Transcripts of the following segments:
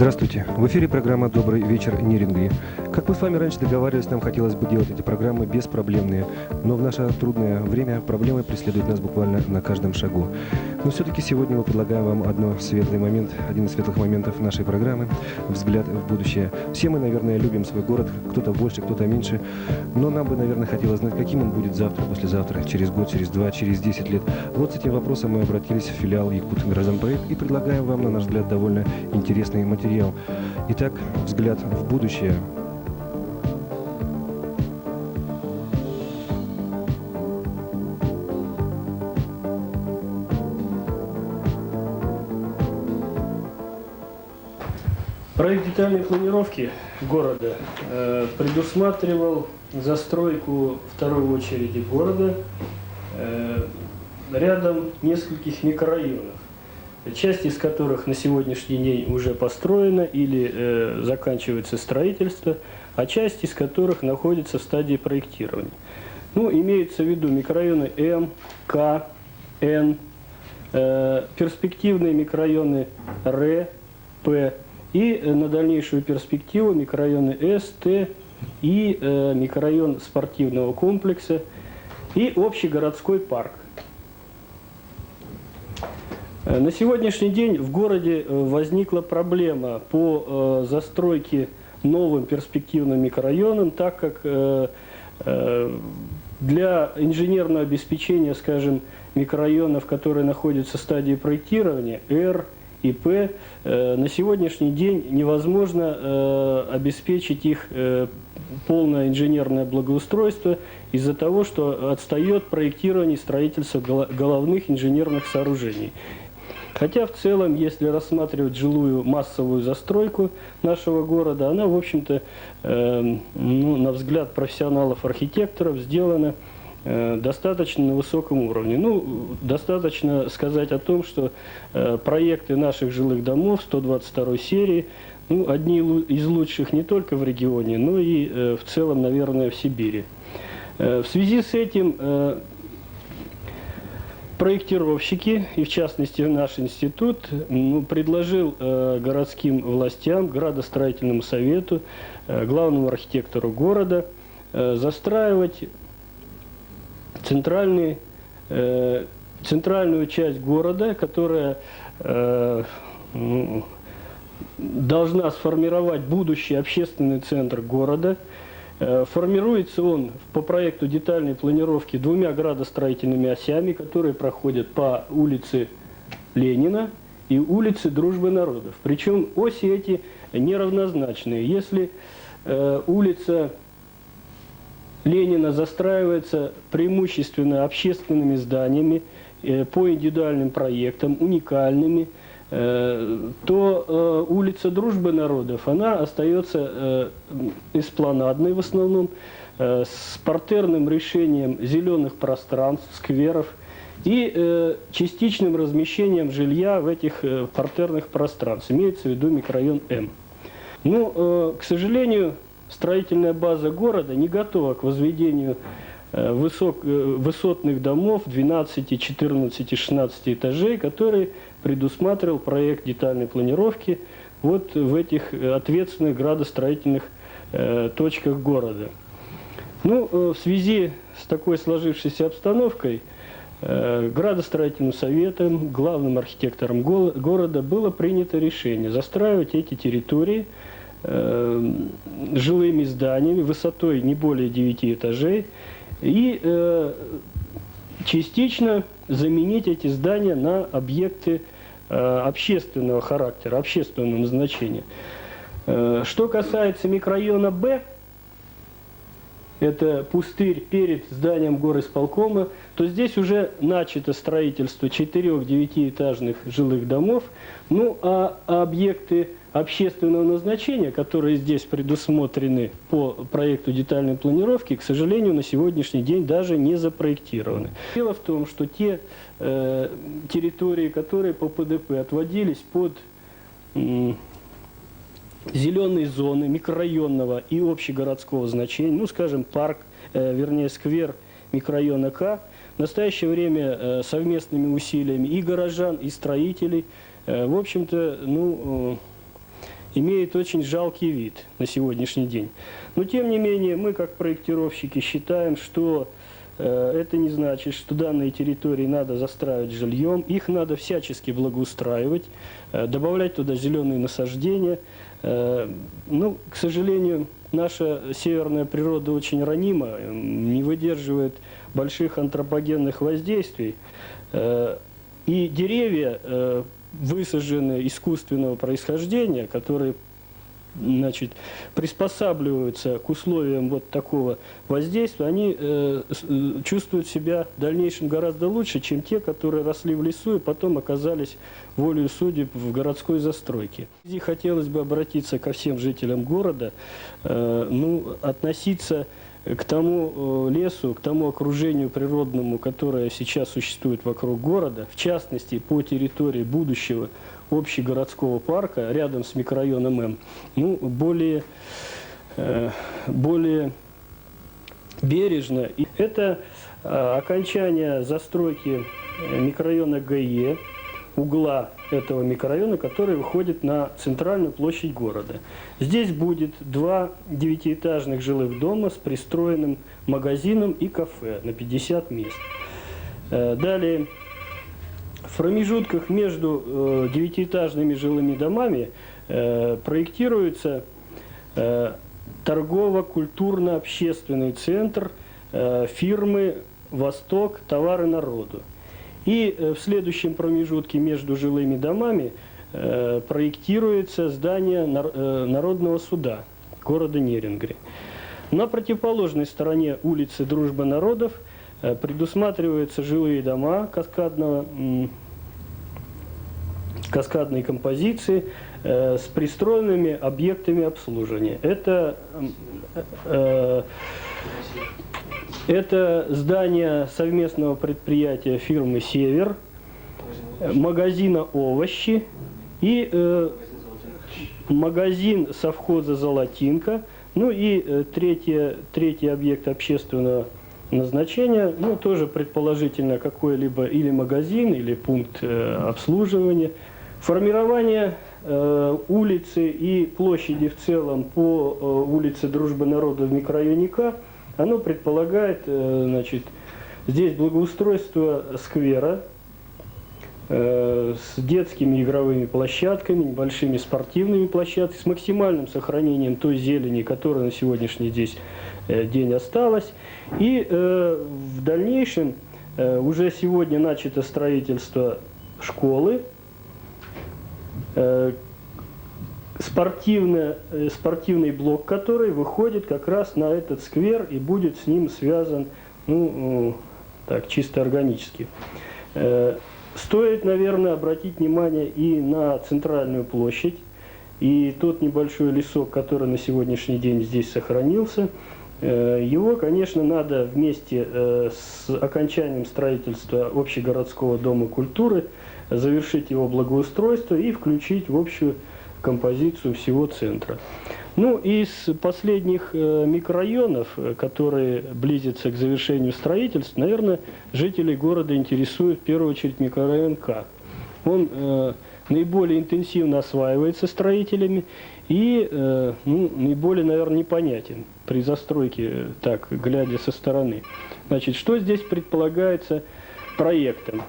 Здравствуйте. В эфире программа «Добрый вечер, Нерингри». Как мы с вами раньше договаривались, нам хотелось бы делать эти программы беспроблемные, но в наше трудное время проблемы преследуют нас буквально на каждом шагу. Но все-таки сегодня мы предлагаем вам один из светлых моментов нашей программы – взгляд в будущее. Все мы, наверное, любим свой город, кто-то больше, кто-то меньше, но нам бы, наверное, хотелось знать, каким он будет завтра, послезавтра, через год, через 2, через 10 лет. Вот с этим вопросом мы обратились в филиал Якутгражданпроект и предлагаем вам, на наш взгляд, довольно интересный материал. Итак, взгляд в будущее. Проект детальной планировки города предусматривал застройку второй очереди города рядом нескольких микрорайонов, часть из которых на сегодняшний день уже построена или заканчивается строительство, а часть из которых находится в стадии проектирования. Ну, имеются в виду микрорайоны М, К, Н, перспективные микрорайоны Р, П и на дальнейшую перспективу микрорайоны С, Т и микрорайон спортивного комплекса и общегородской парк. На сегодняшний день в городе возникла проблема по застройке новым перспективным микрорайоном, так как для инженерного обеспечения, скажем, микрорайонов, которые находятся в стадии проектирования, Р и П, на сегодняшний день невозможно обеспечить их полное инженерное благоустройство из-за того, что отстает проектирование и строительство головных инженерных сооружений. Хотя в целом, если рассматривать жилую массовую застройку нашего города, она, в общем-то, на взгляд профессионалов-архитекторов, сделана достаточно на высоком уровне. Ну, достаточно сказать о том, что проекты наших жилых домов 122 серии, ну, одни из лучших не только в регионе, но и в целом, наверное, в Сибири. В связи с этим проектировщики, и в частности наш институт, предложил городским властям, градостроительному совету, главному архитектору города застраивать центральную часть города, которая должна сформировать будущий общественный центр города. Формируется он по проекту детальной планировки двумя градостроительными осями, которые проходят по улице Ленина и улице Дружбы народов. Причем оси эти неравнозначные. Если улица Ленина застраивается преимущественно общественными зданиями по индивидуальным проектам, уникальными, то улица Дружбы народов, она остается эспланадной в основном, с партерным решением зеленых пространств, скверов и частичным размещением жилья в этих партерных пространствах. Имеется в виду микрорайон М. Ну, к сожалению, строительная база города не готова к возведению высотных домов 12, 14, 16 этажей, которые предусматривал проект детальной планировки вот в этих ответственных градостроительных точках города. Ну, в связи с такой сложившейся обстановкой градостроительным советом, главным архитектором города было принято решение застраивать эти территории жилыми зданиями высотой не более 9 этажей и частично заменить эти здания на объекты общественного характера, общественного назначения. Что касается микрорайона Б, это пустырь перед зданием горисполкома, то здесь уже начато строительство 4-9-этажных жилых домов, ну а объекты общественного назначения, которые здесь предусмотрены по проекту детальной планировки, к сожалению, на сегодняшний день даже не запроектированы. Дело в том, что те территории, которые по ПДП отводились под зеленые зоны микрорайонного и общегородского значения, ну, скажем, парк, вернее, сквер микрорайона К, в настоящее время совместными усилиями и горожан, и строителей, в общем-то, ну, имеет очень жалкий вид на сегодняшний день. Но тем не менее, мы как проектировщики считаем, что это не значит, что данные территории надо застраивать жильем, их надо всячески благоустраивать, добавлять туда зеленые насаждения. Ну, к сожалению, наша северная природа очень ранима, не выдерживает больших антропогенных воздействий. И деревья, высаженные искусственного происхождения, которые, значит, приспосабливаются к условиям вот такого воздействия, они чувствуют себя в дальнейшем гораздо лучше, чем те, которые росли в лесу и потом оказались волею судеб в городской застройке. И хотелось бы обратиться ко всем жителям города, относиться к тому лесу, к тому окружению природному, которое сейчас существует вокруг города, в частности, по территории будущего общегородского парка рядом с микрорайоном М, более бережно. И это окончание застройки микрорайона ГЕ, угла этого микрорайона, который выходит на центральную площадь города. Здесь будет 2 девятиэтажных жилых дома с пристроенным магазином и кафе на 50 мест. Далее, в промежутках между девятиэтажными жилыми домами проектируется торгово-культурно-общественный центр фирмы «Восток. Товары народу». И в следующем промежутке между жилыми домами проектируется здание Народного суда города Нерюнгри. На противоположной стороне улицы Дружбы народов предусматриваются жилые дома каскадной композиции с пристроенными объектами обслуживания. Это здание совместного предприятия фирмы «Север», магазина «Овощи» и магазин совхоза «Золотинка». Ну и третий объект общественного назначения, тоже предположительно какой-либо или магазин, или пункт обслуживания. Формирование улицы и площади в целом по улице Дружбы народов в микрорайоне К, оно предполагает, здесь благоустройство сквера с детскими игровыми площадками, небольшими спортивными площадками, с максимальным сохранением той зелени, которая на сегодняшний день осталась. И в дальнейшем уже сегодня начато строительство школы, спортивный блок, который выходит как раз на этот сквер и будет с ним связан, чисто органически. Стоит, наверное, обратить внимание и на центральную площадь, и тот небольшой лесок, который на сегодняшний день здесь сохранился. Его, конечно, надо вместе с окончанием строительства общегородского дома культуры завершить его благоустройство и включить в общую композицию всего центра. Из последних микрорайонов, которые близятся к завершению строительства, наверное, жителей города интересует в первую очередь микрорайон К. Он наиболее интенсивно осваивается строителями и наиболее, наверное, непонятен при застройке, так, глядя со стороны. Что здесь предполагается проектом?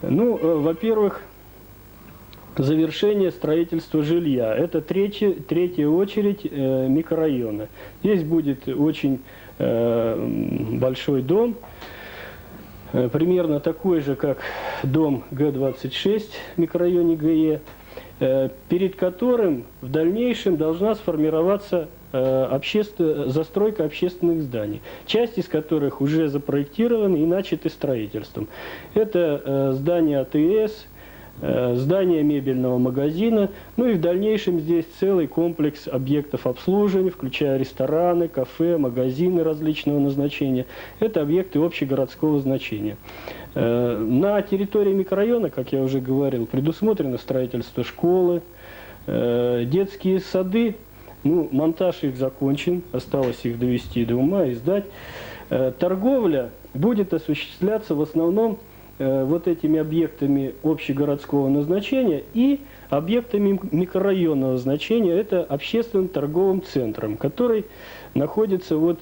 Во-первых, завершение строительства жилья. Это третья очередь микрорайона. Здесь будет очень большой дом, примерно такой же, как дом Г-26 в микрорайоне ГЕ, перед которым в дальнейшем должна сформироваться застройка общественных зданий, часть из которых уже запроектированы и начаты строительством. Это здание АТС, здание мебельного магазина, и в дальнейшем здесь целый комплекс объектов обслуживания, включая рестораны, кафе, магазины различного назначения. Это объекты общегородского значения. На территории микрорайона, как я уже говорил, предусмотрено строительство школы, детские сады. Монтаж их закончен, осталось их довести до ума и сдать. Торговля будет осуществляться в основном вот этими объектами общегородского назначения и объектами микрорайонного значения это общественным торговым центром, который находится вот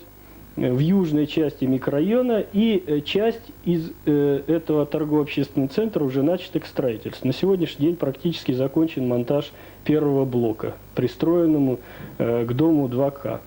в южной части микрорайона, и часть из этого торгово-общественного центра уже начата к строительству. На сегодняшний день практически закончен монтаж первого блока, пристроенному к дому 2К.